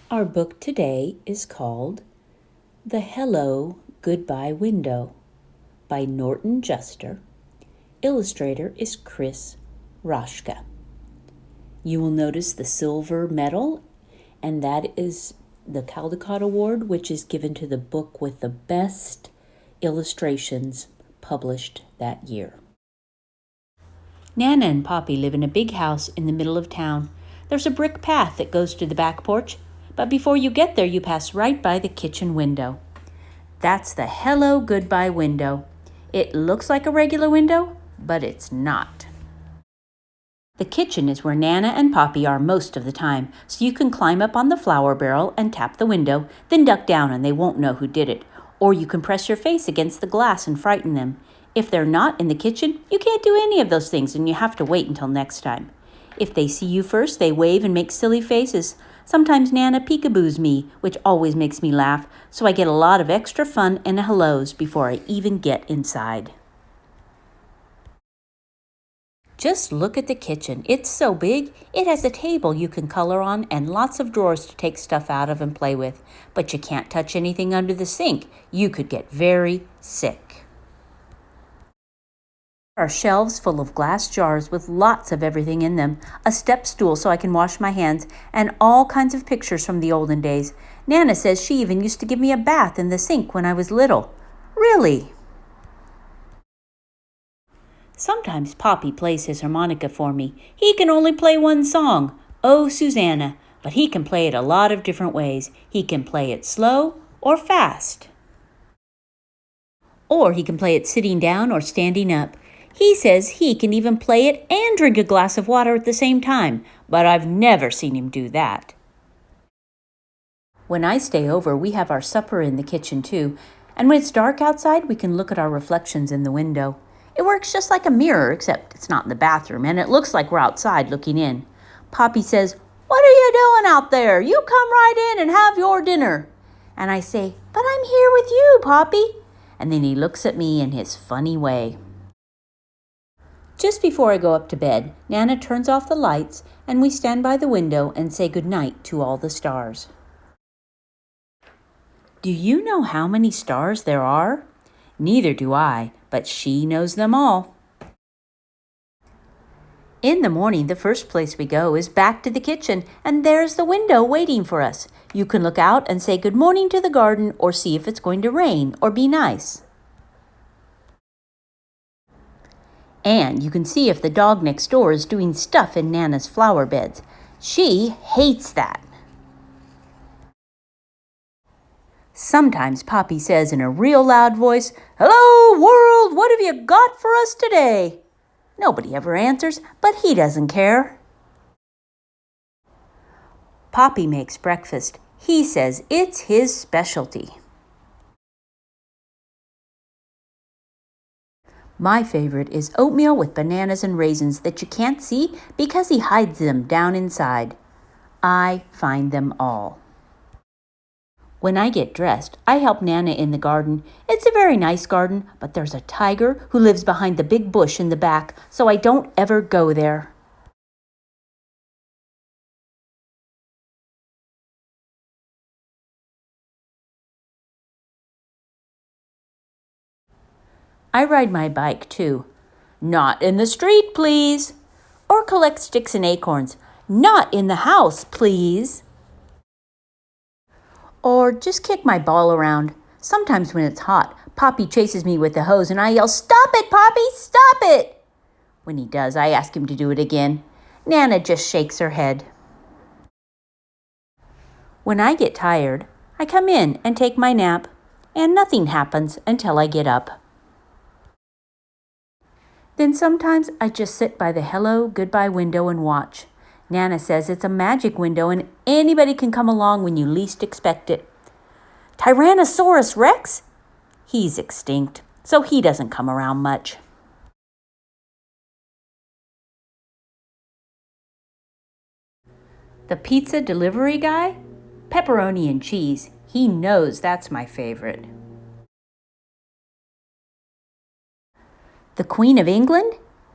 Our book today is called The Hello Goodbye Window by Norton Juster. Illustrator is Chris Roshka. You will notice the silver medal, and that is the Caldecott Award, which is given to the book with the best illustrations published that year. Nana and Poppy live in a big house in the middle of town. There's a brick path that goes to the back porch, but before you get there, you pass right by the kitchen window. That's the Hello Goodbye window. It looks like a regular window, but it's not. The kitchen is where Nana and Poppy are most of the time, so you can climb up on the flour barrel and tap the window, then duck down and they won't know who did it. Or you can press your face against the glass and frighten them. If they're not in the kitchen, you can't do any of those things and you have to wait until next time. If they see you first, they wave and make silly faces. Sometimes Nana peekaboos me, which always makes me laugh, so I get a lot of extra fun and hellos before I even get inside. Just look at the kitchen. It's so big. It has a table you can color on and lots of drawers to take stuff out of and play with. But you can't touch anything under the sink. You could get very sick. There are shelves full of glass jars with lots of everything in them, a step stool so I can wash my hands, and all kinds of pictures from the olden days. Nana says she even used to give me a bath in the sink when I was little. Really? Sometimes Poppy plays his harmonica for me. He can only play one song, Oh, Susanna, but he can play it a lot of different ways. He can play it slow or fast. Or he can play it sitting down or standing up. He says he can even play it and drink a glass of water at the same time, but I've never seen him do that. When I stay over, we have our supper in the kitchen too, and when it's dark outside, we can look at our reflections in the window. It works just like a mirror, except it's not in the bathroom, and it looks like we're outside looking in. Poppy says, "What are you doing out there? You come right in and have your dinner." And I say, "But I'm here with you, Poppy." And then he looks at me in his funny way. Just before I go up to bed, Nana turns off the lights, and we stand by the window and say goodnight to all the stars. Do you know how many stars there are? Neither do I, but she knows them all. In the morning, the first place we go is back to the kitchen, and there's the window waiting for us. You can look out and say good morning to the garden or see if it's going to rain or be nice. And you can see if the dog next door is doing stuff in Nana's flower beds. She hates that. Sometimes Poppy says in a real loud voice, "Hello, world, what have you got for us today?" Nobody ever answers, but he doesn't care. Poppy makes breakfast. He says it's his specialty. My favorite is oatmeal with bananas and raisins that you can't see because he hides them down inside. I find them all. When I get dressed, I help Nana in the garden. It's a very nice garden, but there's a tiger who lives behind the big bush in the back, so I don't ever go there. I ride my bike too. Not in the street, please. Or collect sticks and acorns. Not in the house, please. Or just kick my ball around. Sometimes when it's hot, Poppy chases me with the hose and I yell, "Stop it, Poppy, stop it!" When he does, I ask him to do it again. Nana just shakes her head. When I get tired, I come in and take my nap, and nothing happens until I get up. Then sometimes I just sit by the Hello Goodbye window and watch. Nana says it's a magic window and anybody can come along when you least expect it. Tyrannosaurus Rex? He's extinct, so he doesn't come around much. The pizza delivery guy? Pepperoni and cheese. He knows that's my favorite. The Queen of England?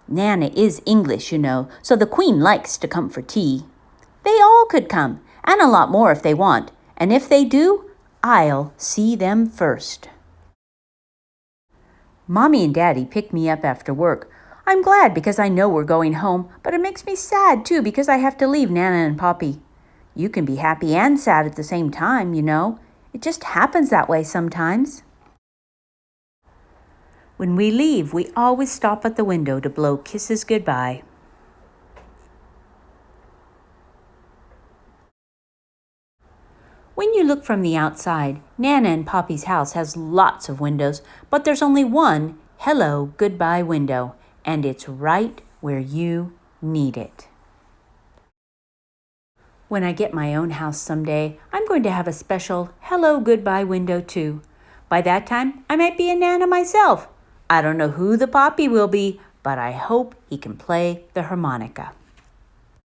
Nana is English, you know, so the Queen likes to come for tea. They all could come, and a lot more if they want. And if they do, I'll see them first. Mommy and Daddy pick me up after work. I'm glad because I know we're going home, but it makes me sad too because I have to leave Nana and Poppy. You can be happy and sad at the same time, you know. It just happens that way sometimes. When we leave, we always stop at the window to blow kisses goodbye. When you look from the outside, Nana and Poppy's house has lots of windows, but there's only one hello goodbye window, and it's right where you need it. When I get my own house someday, I'm going to have a special hello goodbye window too. By that time, I might be a Nana myself. I don't know who the Poppy will be, but I hope he can play the harmonica.